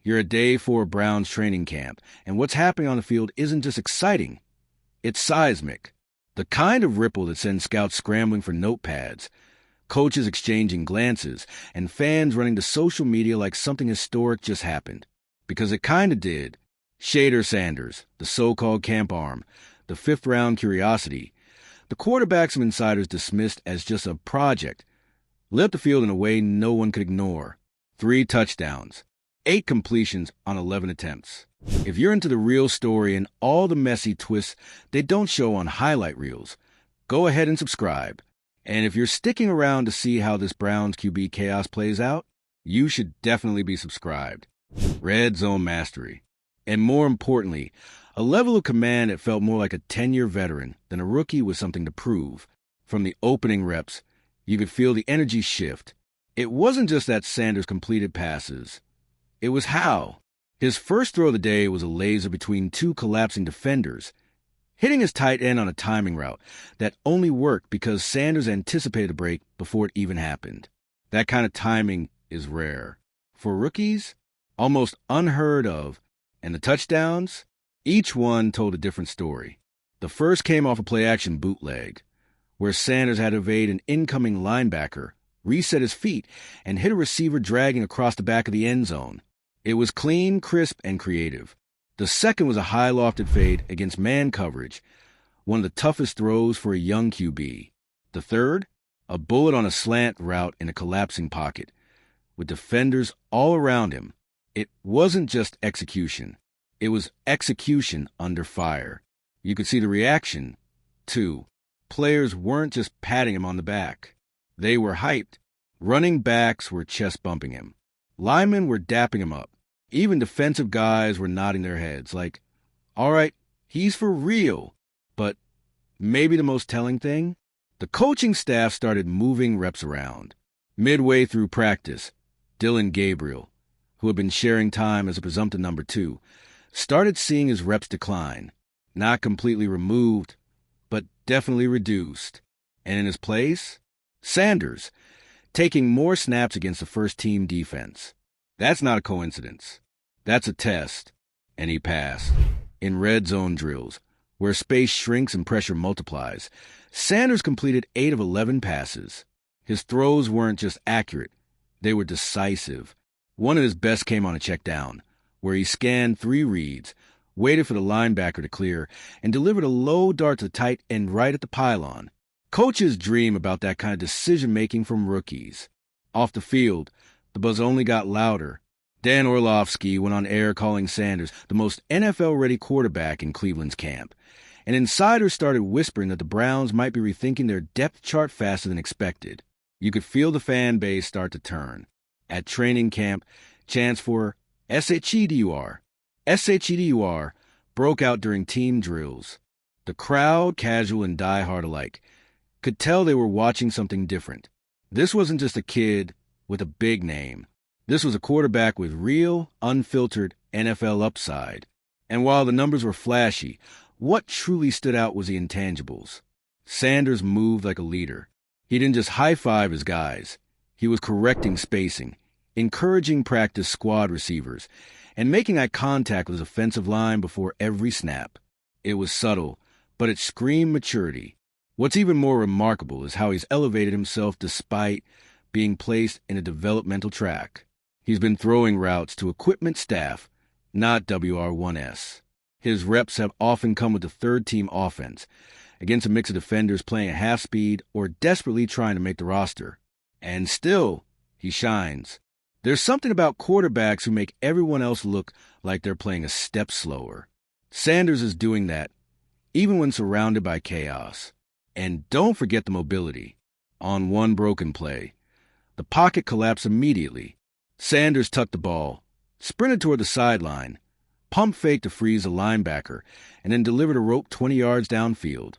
You're at day 4 of Browns training camp, and what's happening on the field isn't just exciting. It's seismic. The kind of ripple that sends scouts scrambling for notepads, coaches exchanging glances, and fans running to social media like something historic just happened. Because it kinda did. Shedeur Sanders, the so-called camp arm, the fifth-round curiosity, the quarterback some insiders dismissed as just a project, lit up the field in a way no one could ignore. 3 touchdowns, 8 completions on 11 attempts. If you're into the real story and all the messy twists they don't show on highlight reels, go ahead and subscribe. And if you're sticking around to see how this Browns QB chaos plays out, you should definitely be subscribed. Red zone mastery. And more importantly, a level of command that felt more like a 10-year veteran than a rookie with something to prove. From the opening reps, you could feel the energy shift. It wasn't just that Sanders completed passes. It was how. His first throw of the day was a laser between 2 collapsing defenders, hitting his tight end on a timing route that only worked because Sanders anticipated the break before it even happened. That kind of timing is rare. For rookies, almost unheard of. And the touchdowns? Each one told a different story. The first came off a play-action bootleg, where Sanders had to evade an incoming linebacker, reset his feet, and hit a receiver dragging across the back of the end zone. It was clean, crisp, and creative. The second was a high-lofted fade against man coverage, one of the toughest throws for a young QB. The third, a bullet on a slant route in a collapsing pocket, with defenders all around him. It wasn't just execution. It was execution under fire. You could see the reaction, too. Players weren't just patting him on the back. They were hyped. Running backs were chest-bumping him. Linemen were dapping him up. Even defensive guys were nodding their heads like, all right, he's for real. But maybe the most telling thing? The coaching staff started moving reps around. Midway through practice, Dillon Gabriel, who had been sharing time as a presumptive number 2, started seeing his reps decline. Not completely removed, but definitely reduced. And in his place, Sanders, taking more snaps against the first-team defense. That's not a coincidence. That's a test. And he passed. In red zone drills, where space shrinks and pressure multiplies, Sanders completed 8 of 11 passes. His throws weren't just accurate. They were decisive. One of his best came on a check down, where he scanned 3 reads, waited for the linebacker to clear, and delivered a low dart to the tight end right at the pylon. Coaches dream about that kind of decision-making from rookies. Off the field, the buzz only got louder. Dan Orlovsky went on air calling Sanders the most NFL-ready quarterback in Cleveland's camp, and insiders started whispering that the Browns might be rethinking their depth chart faster than expected. You could feel the fan base start to turn. At training camp, chants for Shedeur, Shedeur broke out during team drills. The crowd, casual and diehard alike, could tell they were watching something different. This wasn't just a kid with a big name. This was a quarterback with real, unfiltered NFL upside. And while the numbers were flashy, what truly stood out was the intangibles. Sanders moved like a leader. He didn't just high-five his guys. He was correcting spacing, encouraging practice squad receivers, and making eye contact with his offensive line before every snap. It was subtle, but it screamed maturity. What's even more remarkable is how he's elevated himself despite being placed in a developmental track. He's been throwing routes to equipment staff, not WR1S. His reps have often come with the third-team offense, against a mix of defenders playing at half speed or desperately trying to make the roster. And still, he shines. There's something about quarterbacks who make everyone else look like they're playing a step slower. Sanders is doing that, even when surrounded by chaos. And don't forget the mobility. On one broken play, the pocket collapsed immediately. Sanders tucked the ball, sprinted toward the sideline, pump faked to freeze a linebacker, and then delivered a rope 20 yards downfield,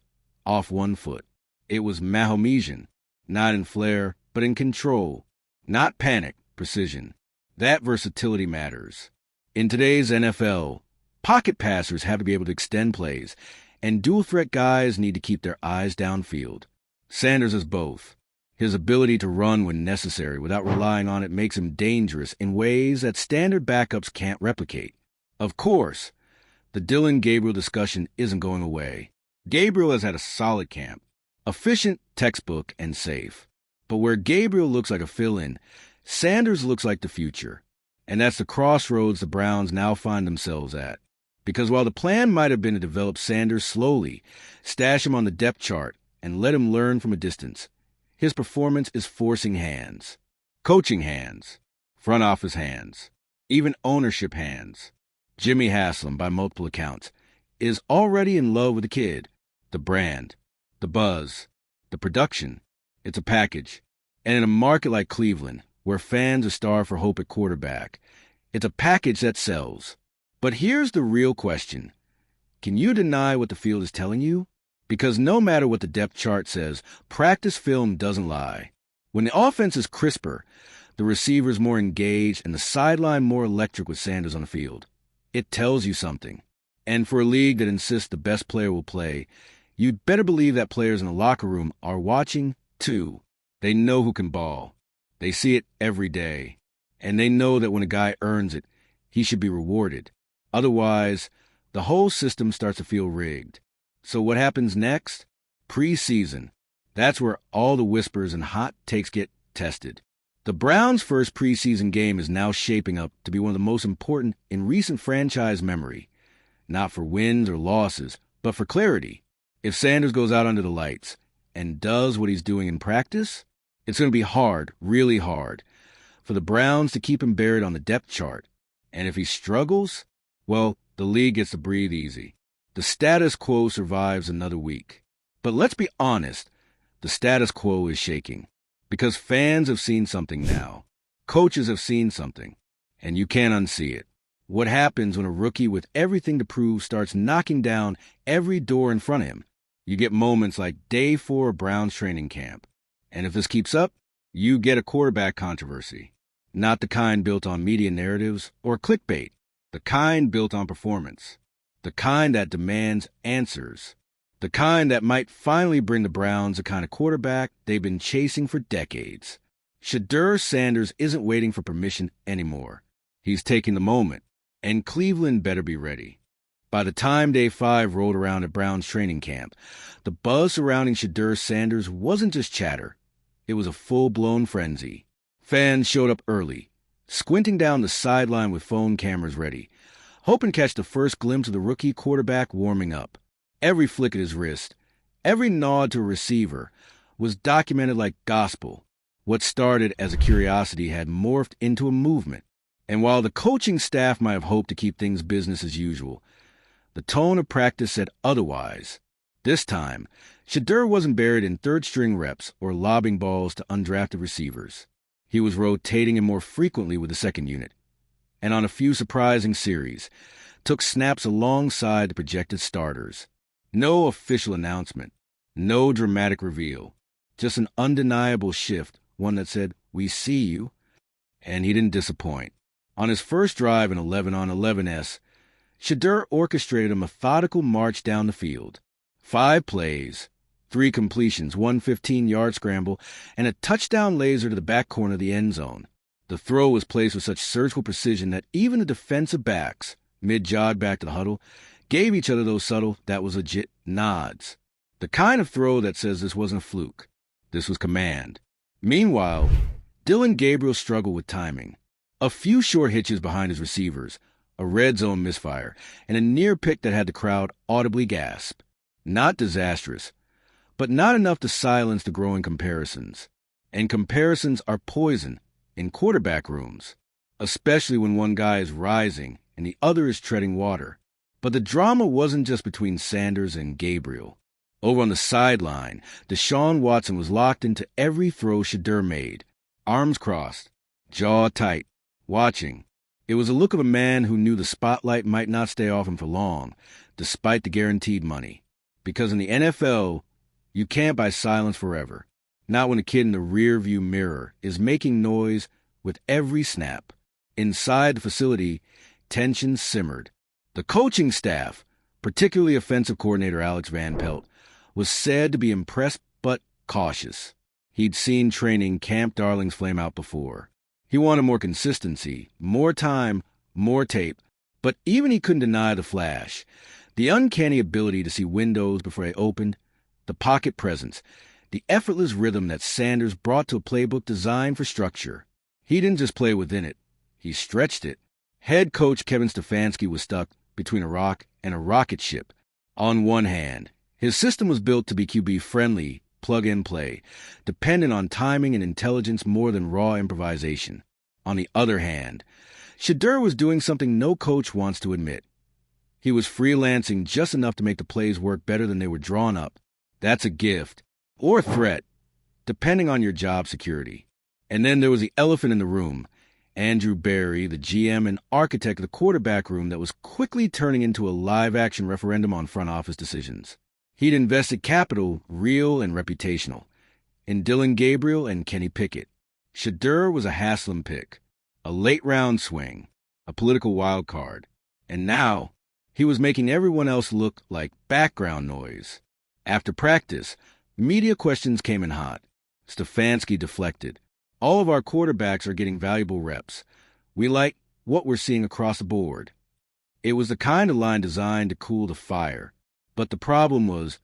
off one foot. It was Mahomesian, not in flair, but in control. Not panic, precision. That versatility matters. In today's NFL, pocket passers have to be able to extend plays, and dual-threat guys need to keep their eyes downfield. Sanders is both. His ability to run when necessary without relying on it makes him dangerous in ways that standard backups can't replicate. Of course, the Dillon Gabriel discussion isn't going away. Gabriel has had a solid camp, efficient, textbook, and safe. But where Gabriel looks like a fill-in, Sanders looks like the future. And that's the crossroads the Browns now find themselves at. Because while the plan might have been to develop Sanders slowly, stash him on the depth chart, and let him learn from a distance, his performance is forcing hands. Coaching hands. Front office hands. Even ownership hands. Jimmy Haslam, by multiple accounts, is already in love with the kid. The brand. The buzz. The production. It's a package. And in a market like Cleveland, where fans are starved for hope at quarterback, it's a package that sells. But here's the real question. Can you deny what the field is telling you? Because no matter what the depth chart says, practice film doesn't lie. When the offense is crisper, the receiver's more engaged, and the sideline more electric with Sanders on the field, it tells you something. And for a league that insists the best player will play, you'd better believe that players in the locker room are watching, too. They know who can ball. They see it every day. And they know that when a guy earns it, he should be rewarded. Otherwise, the whole system starts to feel rigged. So what happens next? Preseason. That's where all the whispers and hot takes get tested. The Browns' first preseason game is now shaping up to be one of the most important in recent franchise memory. Not for wins or losses, but for clarity. If Sanders goes out under the lights and does what he's doing in practice, it's going to be hard, really hard, for the Browns to keep him buried on the depth chart. And if he struggles, well, the league gets to breathe easy. The status quo survives another week. But let's be honest, the status quo is shaking. Because fans have seen something now. Coaches have seen something. And you can't unsee it. What happens when a rookie with everything to prove starts knocking down every door in front of him? You get moments like day 4 of Browns training camp. And if this keeps up, you get a quarterback controversy. Not the kind built on media narratives or clickbait. The kind built on performance. The kind that demands answers. The kind that might finally bring the Browns the kind of quarterback they've been chasing for decades. Shedeur Sanders isn't waiting for permission anymore. He's taking the moment, and Cleveland better be ready. By the time Day 5 rolled around at Browns training camp, the buzz surrounding Shedeur Sanders wasn't just chatter. It was a full-blown frenzy. Fans showed up early, squinting down the sideline with phone cameras ready, hoping to catch the first glimpse of the rookie quarterback warming up. Every flick at his wrist, every nod to a receiver, was documented like gospel. What started as a curiosity had morphed into a movement. And while the coaching staff might have hoped to keep things business as usual, the tone of practice said otherwise. This time, Shedeur wasn't buried in third-string reps or lobbing balls to undrafted receivers. He was rotating him more frequently with the second unit, and on a few surprising series, took snaps alongside the projected starters. No official announcement, no dramatic reveal, just an undeniable shift, one that said, "We see you," and he didn't disappoint. On his first drive in 11-on-11s, Shedeur orchestrated a methodical march down the field. 5 plays, 3 completions, 1 15-yard scramble, and a touchdown laser to the back corner of the end zone. The throw was placed with such surgical precision that even the defensive backs, mid-jog back to the huddle, gave each other those subtle, that was legit nods. The kind of throw that says this wasn't a fluke. This was command. Meanwhile, Dillon Gabriel struggled with timing. A few short hitches behind his receivers, a red zone misfire, and a near pick that had the crowd audibly gasp. Not disastrous, but not enough to silence the growing comparisons. And comparisons are poison in quarterback rooms, especially when one guy is rising and the other is treading water. But the drama wasn't just between Sanders and Gabriel. Over on the sideline, Deshaun Watson was locked into every throw Shedeur made, arms crossed, jaw tight, watching. It was a look of a man who knew the spotlight might not stay off him for long, despite the guaranteed money. Because in the NFL, you can't buy silence forever. Not when a kid in the rearview mirror is making noise with every snap. Inside the facility, tension simmered. The coaching staff, particularly offensive coordinator Alex Van Pelt, was said to be impressed but cautious. He'd seen training camp darlings flame out before. He wanted more consistency, more time, more tape, but even he couldn't deny the flash. The uncanny ability to see windows before they opened, the pocket presence, the effortless rhythm that Sanders brought to a playbook designed for structure. He didn't just play within it, he stretched it. Head coach Kevin Stefanski was stuck between a rock and a rocket ship. On one hand, his system was built to be QB-friendly, plug-and-play, dependent on timing and intelligence more than raw improvisation. On the other hand, Shedeur was doing something no coach wants to admit. He was freelancing just enough to make the plays work better than they were drawn up. That's a gift, or a threat, depending on your job security. And then there was the elephant in the room, Andrew Berry, the GM and architect of the quarterback room that was quickly turning into a live-action referendum on front office decisions. He'd invested capital, real and reputational, in Dylan Gabriel and Kenny Pickett. Shedeur was a Haslam pick, a late-round swing, a political wild card. And now, he was making everyone else look like background noise. After practice, media questions came in hot. Stefanski deflected. All of our quarterbacks are getting valuable reps. We like what we're seeing across the board. It was the kind of line designed to cool the fire. But the problem was,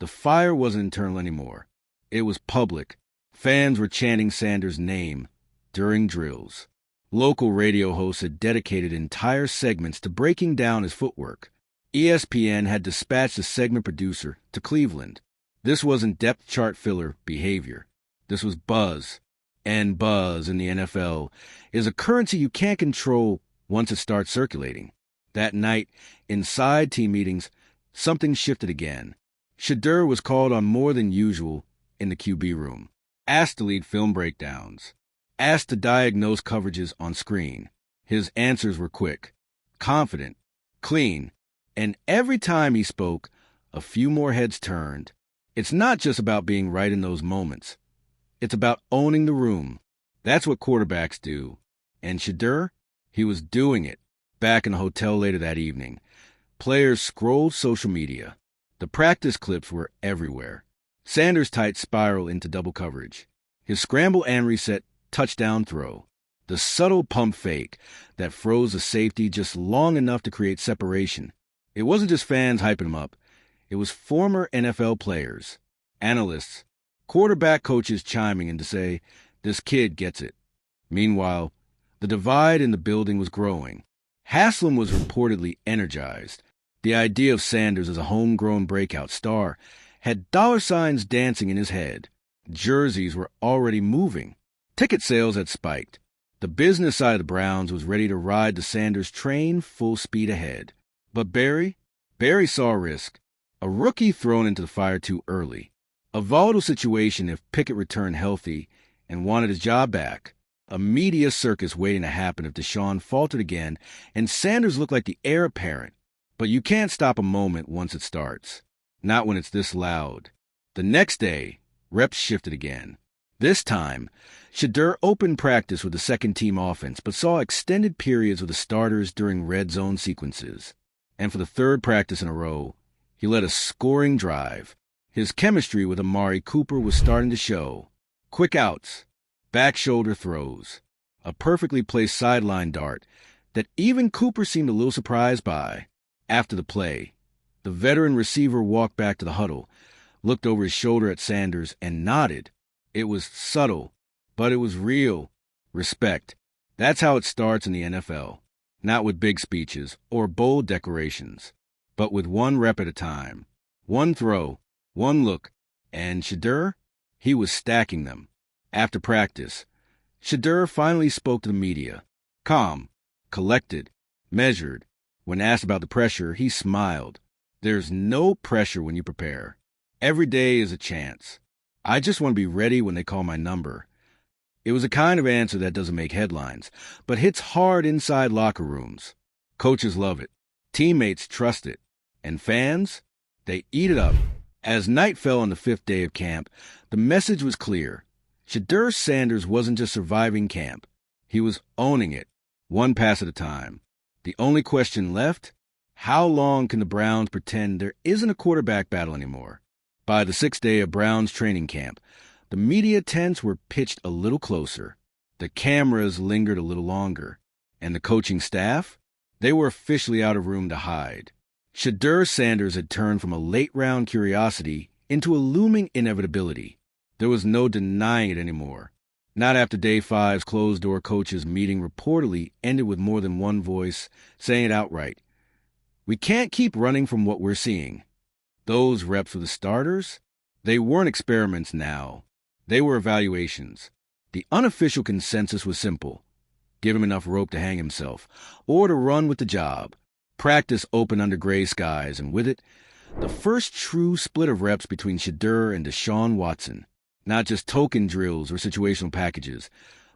the fire wasn't internal anymore. It was public. Fans were chanting Sanders' name during drills. Local radio hosts had dedicated entire segments to breaking down his footwork. ESPN had dispatched a segment producer to Cleveland. This wasn't depth chart filler behavior. This was buzz. And buzz in the NFL is a currency you can't control once it starts circulating. That night, inside team meetings, something shifted again. Shedeur was called on more than usual in the QB room. Asked to lead film breakdowns. Asked to diagnose coverages on screen. His answers were quick, confident, clean, and every time he spoke, a few more heads turned. It's not just about being right in those moments. It's about owning the room. That's what quarterbacks do. And Shedeur, he was doing it. Back in the hotel later that evening, players scrolled social media. The practice clips were everywhere. Sanders' tight spiral into double coverage. His scramble and reset touchdown throw. The subtle pump fake that froze the safety just long enough to create separation. It wasn't just fans hyping him up. It was former NFL players, analysts, quarterback coaches chiming in to say, this kid gets it. Meanwhile, the divide in the building was growing. Haslam was reportedly energized. The idea of Sanders as a homegrown breakout star had dollar signs dancing in his head. Jerseys were already moving. Ticket sales had spiked. The business side of the Browns was ready to ride the Sanders train full speed ahead. But Berry saw risk. A rookie thrown into the fire too early. A volatile situation if Pickett returned healthy and wanted his job back. A media circus waiting to happen if Deshaun faltered again and Sanders looked like the heir apparent. But you can't stop a moment once it starts. Not when it's this loud. The next day, reps shifted again. This time, Shedeur opened practice with the second-team offense but saw extended periods with the starters during red zone sequences. And for the third practice in a row, he led a scoring drive. His chemistry with Amari Cooper was starting to show. Quick outs, back shoulder throws, a perfectly placed sideline dart that even Cooper seemed a little surprised by. After the play, the veteran receiver walked back to the huddle, looked over his shoulder at Sanders, and nodded. It was subtle, but it was real. Respect. That's how it starts in the NFL. Not with big speeches or bold declarations, but with one rep at a time. One throw, one look, and Shedeur, he was stacking them. After practice, Shedeur finally spoke to the media. Calm, collected, measured. When asked about the pressure, he smiled. There's no pressure when you prepare. Every day is a chance. I just want to be ready when they call my number. It was a kind of answer that doesn't make headlines, but hits hard inside locker rooms. Coaches love it. Teammates trust it. And fans? They eat it up. As night fell on the fifth day of camp, the message was clear. Shedeur Sanders wasn't just surviving camp. He was owning it, one pass at a time. The only question left, how long can the Browns pretend there isn't a quarterback battle anymore? By the sixth day of Browns training camp, The media tents were pitched a little closer. The cameras lingered a little longer. And the coaching staff? They were officially out of room to hide. Shedeur Sanders had turned from a late-round curiosity into a looming inevitability. There was no denying it anymore. Not after Day 5's closed-door coaches meeting reportedly ended with more than one voice saying it outright. We can't keep running from what we're seeing. Those reps were the starters. They weren't experiments now. They were evaluations. The unofficial consensus was simple. Give him enough rope to hang himself, or to run with the job. Practice opened under gray skies, and with it, the first true split of reps between Shedeur and Deshaun Watson. Not just token drills or situational packages,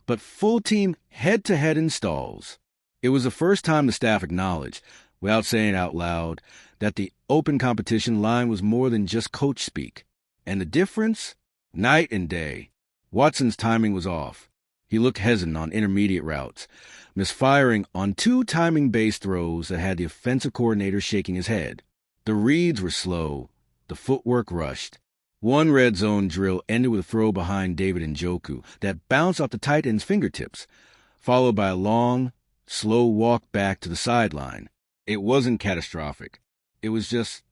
but full-team head-to-head installs. It was the first time the staff acknowledged, without saying it out loud, that the open competition line was more than just coach speak. And the difference? Night and day. Watson's timing was off. He looked hesitant on intermediate routes, misfiring on 2 timing-based throws that had the offensive coordinator shaking his head. The reads were slow. The footwork rushed. One red zone drill ended with a throw behind David Njoku that bounced off the tight end's fingertips, followed by a long, slow walk back to the sideline. It wasn't catastrophic. It was just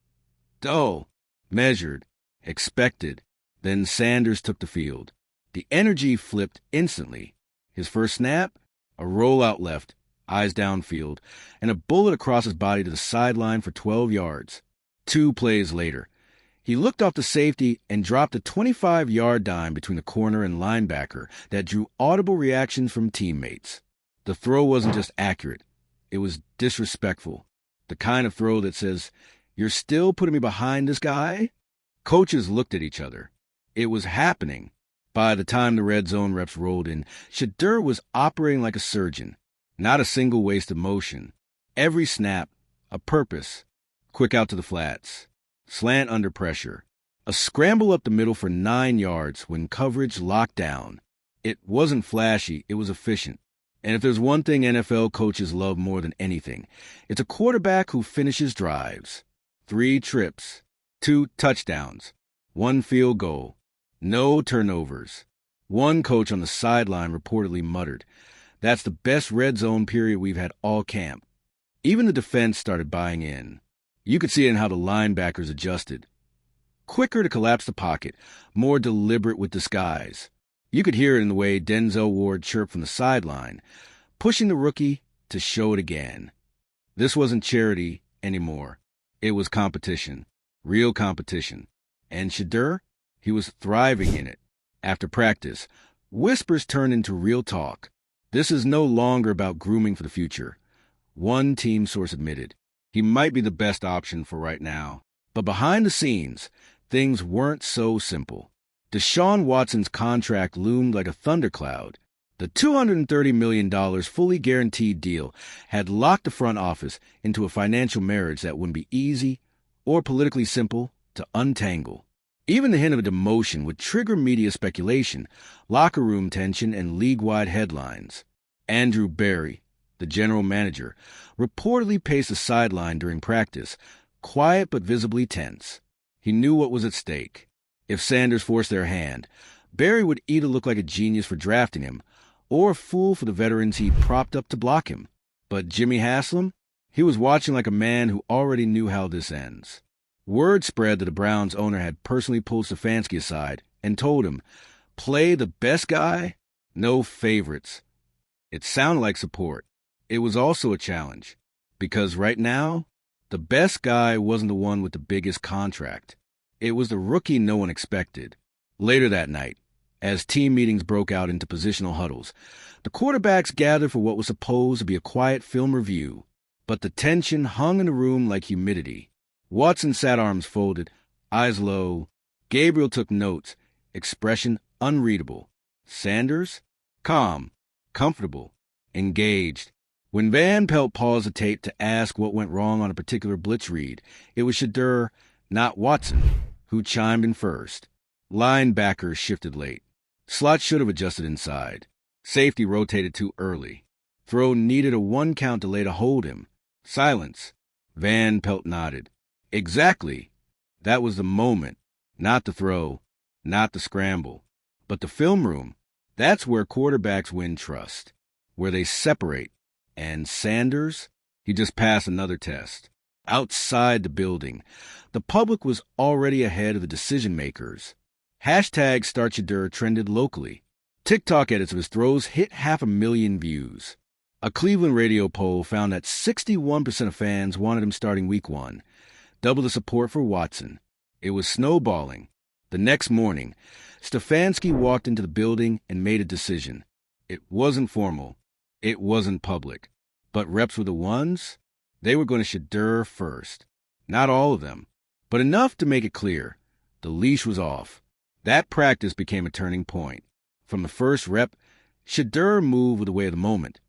dull, measured, expected. Then Sanders took the field. The energy flipped instantly. His first snap, a rollout left, eyes downfield, and a bullet across his body to the sideline for 12 yards. 2 plays later, he looked off the safety and dropped a 25-yard dime between the corner and linebacker that drew audible reactions from teammates. The throw wasn't just accurate. It was disrespectful. The kind of throw that says, "You're still putting me behind this guy?" Coaches looked at each other. It was happening. By the time the red zone reps rolled in, Shedeur was operating like a surgeon. Not a single wasted motion. Every snap, a purpose. Quick out to the flats. Slant under pressure. A scramble up the middle for 9 yards when coverage locked down. It wasn't flashy, it was efficient. And if there's one thing NFL coaches love more than anything, it's a quarterback who finishes drives. 3 trips, 2 touchdowns, 1 field goal. No turnovers. One coach on the sideline reportedly muttered, "That's the best red zone period we've had all camp." Even the defense started buying in. You could see it in how the linebackers adjusted. Quicker to collapse the pocket, more deliberate with disguise. You could hear it in the way Denzel Ward chirped from the sideline, pushing the rookie to show it again. This wasn't charity anymore. It was competition. Real competition. And Shedeur? He was thriving in it. After practice, whispers turned into real talk. This is no longer about grooming for the future. One team source admitted, he might be the best option for right now. But behind the scenes, things weren't so simple. Deshaun Watson's contract loomed like a thundercloud. The $230 million fully guaranteed deal had locked the front office into a financial marriage that wouldn't be easy or politically simple to untangle. Even the hint of a demotion would trigger media speculation, locker room tension, and league-wide headlines. Andrew Berry, the general manager, reportedly paced the sideline during practice, quiet but visibly tense. He knew what was at stake. If Sanders forced their hand, Berry would either look like a genius for drafting him or a fool for the veterans he'd propped up to block him. But Jimmy Haslam? He was watching like a man who already knew how this ends. Word spread that the Browns' owner had personally pulled Stefanski aside and told him, "Play the best guy, no favorites." It sounded like support. It was also a challenge, because right now, the best guy wasn't the one with the biggest contract. It was the rookie no one expected. Later that night, as team meetings broke out into positional huddles, the quarterbacks gathered for what was supposed to be a quiet film review, but the tension hung in the room like humidity. Watson sat arms folded, eyes low. Gabriel took notes, expression unreadable. Sanders? Calm, comfortable, engaged. When Van Pelt paused the tape to ask what went wrong on a particular blitz read, it was Shedeur, not Watson, who chimed in first. Linebackers shifted late. Slot should have adjusted inside. Safety rotated too early. Throw needed a 1 count delay to hold him. Silence. Van Pelt nodded. Exactly. That was the moment. Not the throw. Not the scramble. But the film room, that's where quarterbacks win trust, where they separate. And Sanders, he just passed another test. Outside the building, the public was already ahead of the decision makers. Hashtag #StartShedeur trended locally. TikTok edits of his throws hit 500,000 views. A Cleveland radio poll found that 61% of fans wanted him starting week 1, double the support for Watson. It was snowballing. The next morning, Stefanski walked into the building and made a decision. It wasn't formal. It wasn't public. But reps were the ones. They were going to Shedeur first. Not all of them, but enough to make it clear. The leash was off. That practice became a turning point. From the first rep, Shedeur moved with the way of the moment,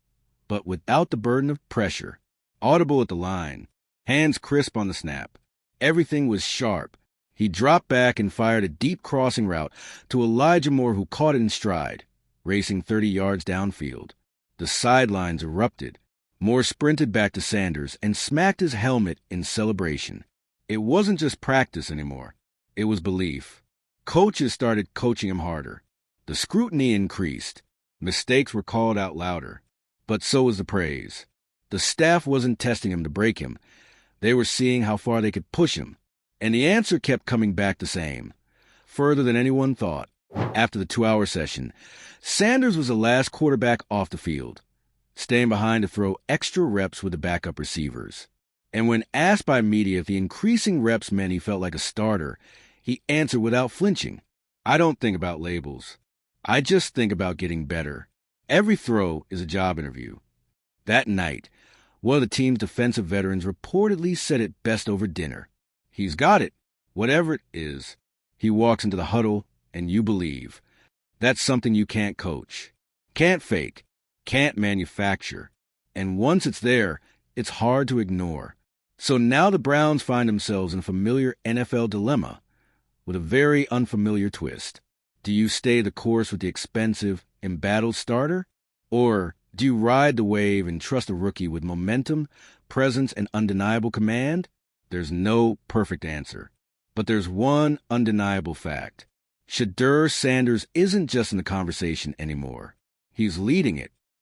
but without the burden of pressure. Audible at the line, hands crisp on the snap. Everything was sharp. He dropped back and fired a deep crossing route to Elijah Moore, who caught it in stride, racing 30 yards downfield. The sidelines erupted. Moore sprinted back to Sanders and smacked his helmet in celebration. It wasn't just practice anymore. It was belief. Coaches started coaching him harder. The scrutiny increased. Mistakes were called out louder. But so was the praise. The staff wasn't testing him to break him. They were seeing how far they could push him. And the answer kept coming back the same. Further than anyone thought. After the 2-hour session, Sanders was the last quarterback off the field, staying behind to throw extra reps with the backup receivers. And when asked by media if the increasing reps meant he felt like a starter, he answered without flinching, "I don't think about labels. I just think about getting better. Every throw is a job interview." That night, one of the team's defensive veterans reportedly said it best over dinner. He's got it, whatever it is. He walks into the huddle, and you believe. That's something you can't coach, can't fake, can't manufacture. And once it's there, it's hard to ignore. So now the Browns find themselves in a familiar NFL dilemma with a very unfamiliar twist. Do you stay the course with the expensive, embattled starter? Or do you ride the wave and trust a rookie with momentum, presence, and undeniable command? There's no perfect answer. But there's one undeniable fact. Shedeur Sanders isn't just in the conversation anymore. He's leading it.